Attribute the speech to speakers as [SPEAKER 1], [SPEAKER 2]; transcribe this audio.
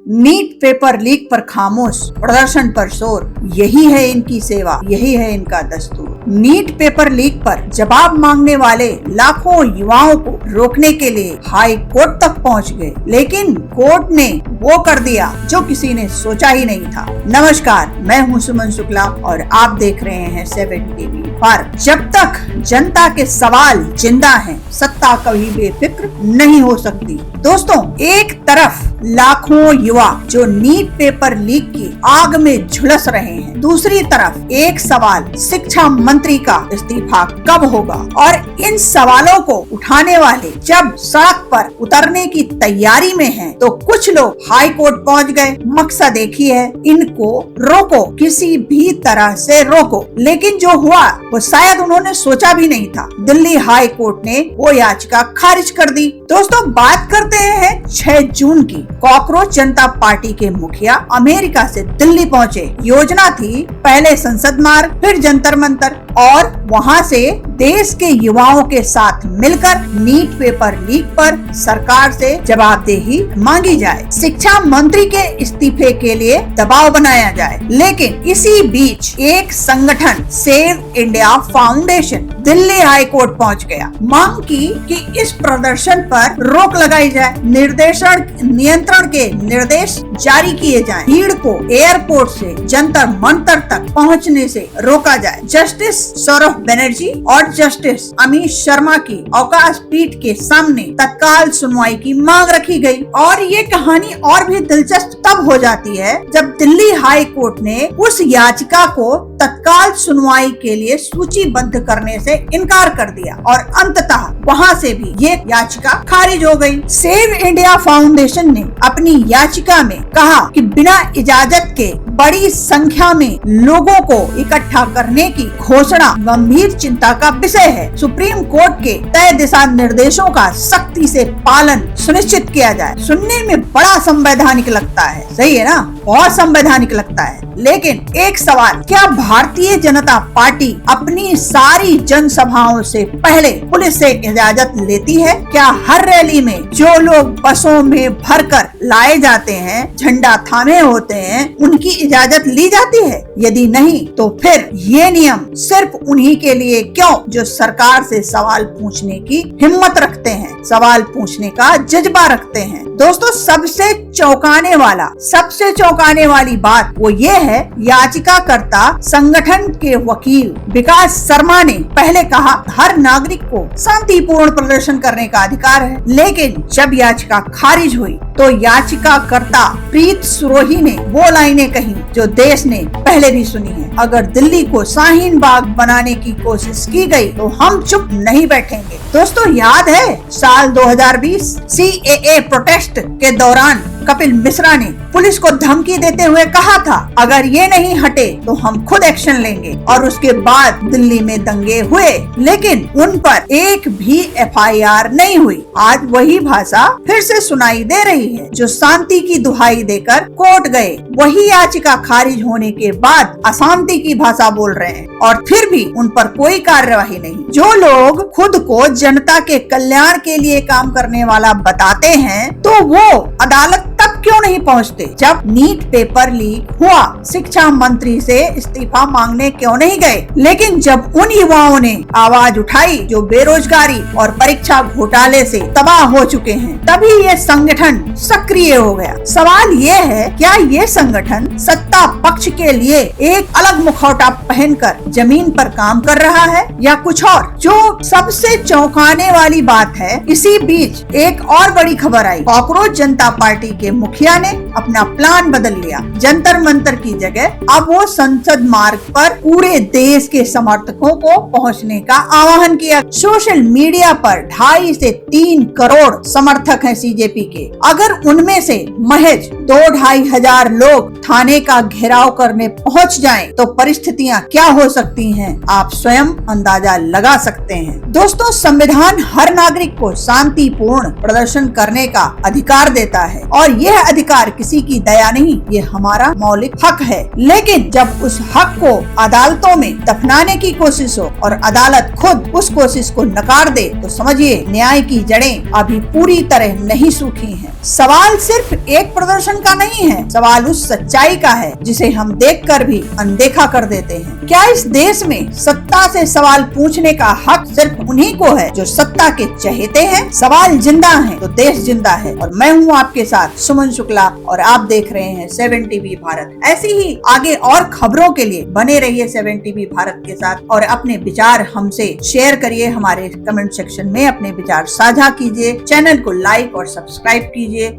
[SPEAKER 1] NEET paper leak पर खामोश, प्रदर्शन पर शोर, यही है इनकी सेवा, यही है इनका दस्तूर। नीट पेपर लीक पर जवाब मांगने वाले लाखों युवाओं को रोकने के लिए हाई कोर्ट तक पहुंच गए, लेकिन कोर्ट ने वो कर दिया जो किसी ने सोचा ही नहीं था। नमस्कार, मैं हूं सुमन शुक्ला और आप देख रहे हैं 7 टीवी पर। जब तक जनता के सवाल जिंदा हैं, सत्ता कभी बेफिक्र नहीं हो सकती। दोस्तों, एक तरफ लाखों युवा जो नीट पेपर लीक की आग में झुलस रहे हैं, दूसरी तरफ एक सवाल, शिक्षा मंत्री का इस्तीफा कब होगा। और इन सवालों को उठाने वाले जब सड़क पर उतरने की तैयारी में हैं, तो कुछ लोग हाई कोर्ट पहुंच गए। मकसद एक ही है, इनको रोको, किसी भी तरह से रोको। लेकिन जो हुआ वो शायद उन्होंने सोचा भी नहीं था। दिल्ली हाई कोर्ट ने वो याचिका खारिज कर दी। दोस्तों, बात करते हैं 6 जून की। कॉकरोच जनता पार्टी के मुखिया अमेरिका से दिल्ली पहुंचे। योजना थी पहले संसद मार्ग, फिर जंतर मंतर और वहां से देश के युवाओं के साथ मिलकर नीट पेपर लीक पर सरकार से जवाबदेही मांगी जाए, शिक्षा मंत्री के इस्तीफे के लिए दबाव बनाया जाए। लेकिन इसी बीच एक संगठन save India foundation Delhi high court पहुंच गया। मांग की कि इस प्रदर्शन पर रोक लगाई जाए, नियंत्रण के निर्देश जारी किए जाएं, भीड़ को एयरपोर्ट से जंतर मंतर तक पहुंचने से रोका जाए। जस्टिस सौरभ बनर्जी और जस्टिस अमित शर्मा की अवकाश पीठ के सामने तत्काल सुनवाई की मांग रखी गई। और ये कहानी और भी दिलचस्प तब हो जाती है जब दिल्ली हाई कोर्ट ने उस याचिका को तत्काल सुनवाई के लिए सूचीबद्ध करने से इनकार कर दिया और अंततः वहां से भी ये याचिका खारिज हो गई। सेव इंडिया फाउंडेशन ने अपनी याचिका में कहा कि बिना इजाजत के बड़ी संख्या में लोगों को इकट्ठा करने की घोषणा गंभीर चिंता का विषय है। सुप्रीम कोर्ट के तय दिशा निर्देशों का सख्ती से पालन सुनिश्चित किया जाए। सुनने में बड़ा संवैधानिक लगता है, सही है ना, बहुत संवैधानिक लगता है। लेकिन एक सवाल, क्या भारतीय जनता पार्टी अपनी सारी जनसभाओं से पहले पुलिस से इजाजत लेती है? क्या हर रैली में जो लोग बसों में भरकर लाए जाते हैं, झंडा थामे होते हैं, उनकी इजाजत ली जाती है? यदि नहीं, तो फिर ये नियम सिर्फ उन्हीं के लिए क्यों जो सरकार से सवाल पूछने की हिम्मत रखते हैं, सवाल पूछने का जज्बा रखते हैं। दोस्तों, सबसे चौंकाने वाली बात वो ये है, याचिकाकर्ता संगठन के वकील विकास शर्मा ने पहले कहा हर नागरिक को शांतिपूर्ण प्रदर्शन करने का अधिकार है। लेकिन जब याचिका खारिज हुई तो याचिकाकर्ता प्रीत सुरोही ने वो लाइनें कही जो देश ने पहले भी सुनी है, अगर दिल्ली को शाहीन बाग बनाने की कोशिश की गई तो हम चुप नहीं बैठेंगे। दोस्तों, याद है साल 2020 CAA प्रोटेस्ट के दौरान कपिल मिश्रा ने पुलिस को धमकी देते हुए कहा था, अगर ये नहीं हटे तो हम खुद एक्शन लेंगे। और उसके बाद दिल्ली में दंगे हुए, लेकिन उन पर एक भी FIR नहीं हुई। आज वही भाषा फिर से सुनाई दे रही है। जो शांति की दुहाई देकर कोर्ट गए, वही याचिका खारिज होने के बाद अशांति की भाषा बोल रहे हैं और फिर भी उन पर कोई कार्यवाही नहीं। जो लोग खुद को जनता के कल्याण के लिए काम करने वाला बताते हैं, तो वो अदालत तब क्यों नहीं पहुंचते? जब नीट पेपर लीक हुआ, शिक्षा मंत्री से इस्तीफा मांगने क्यों नहीं गए? लेकिन जब उन युवाओं ने आवाज उठाई जो बेरोजगारी और परीक्षा घोटाले से तबाह हो चुके हैं, तभी ये संगठन सक्रिय हो गया। सवाल ये है, क्या ये संगठन सत्ता पक्ष के लिए एक अलग मुखौटा पहनकर जमीन पर काम कर रहा है या कुछ और? जो सबसे चौंकाने वाली बात है, इसी बीच एक और बड़ी खबर आई। कॉकरोच जनता पार्टी के मुखिया ने अपना प्लान बदल लिया। जंतर मंतर की जगह अब वो संसद मार्ग पर पूरे देश के समर्थकों को पहुंचने का आह्वान किया। सोशल मीडिया पर 2.5 से 3 करोड़ समर्थक हैं CJP के। अगर उनमें से महज 2-2.5 हजार लोग थाने का घेराव करने पहुंच जाएं, तो परिस्थितियां क्या हो सकती हैं, आप स्वयं अंदाजा लगा सकते हैं। दोस्तों, संविधान हर नागरिक को शांतिपूर्ण प्रदर्शन करने का अधिकार देता है और यह अधिकार किसी की दया नहीं, ये हमारा मौलिक हक है। लेकिन जब उस हक को अदालतों में दफनाने की कोशिश हो और अदालत खुद उस कोशिश को नकार दे, तो समझिए न्याय की जड़ें अभी पूरी तरह नहीं सूखी हैं। सवाल सिर्फ एक प्रदर्शन का नहीं है, सवाल उस सच्चाई का है जिसे हम देखकर भी अनदेखा कर देते हैं। क्या इस देश में सत्ता से सवाल पूछने का हक सिर्फ उन्हीं को है जो सत्ता के चहेते हैं? सवाल जिंदा है तो देश जिंदा है। और मैं हूँ आपके साथ सुमन शुक्ला और आप देख रहे हैं 7 टीवी भारत। ऐसी ही आगे और खबरों के लिए बने रहिए 7 टीवी भारत के साथ और अपने विचार हमसे शेयर करिए। हमारे कमेंट सेक्शन में अपने विचार साझा कीजिए। चैनल को लाइक और सब्सक्राइब कीजिए।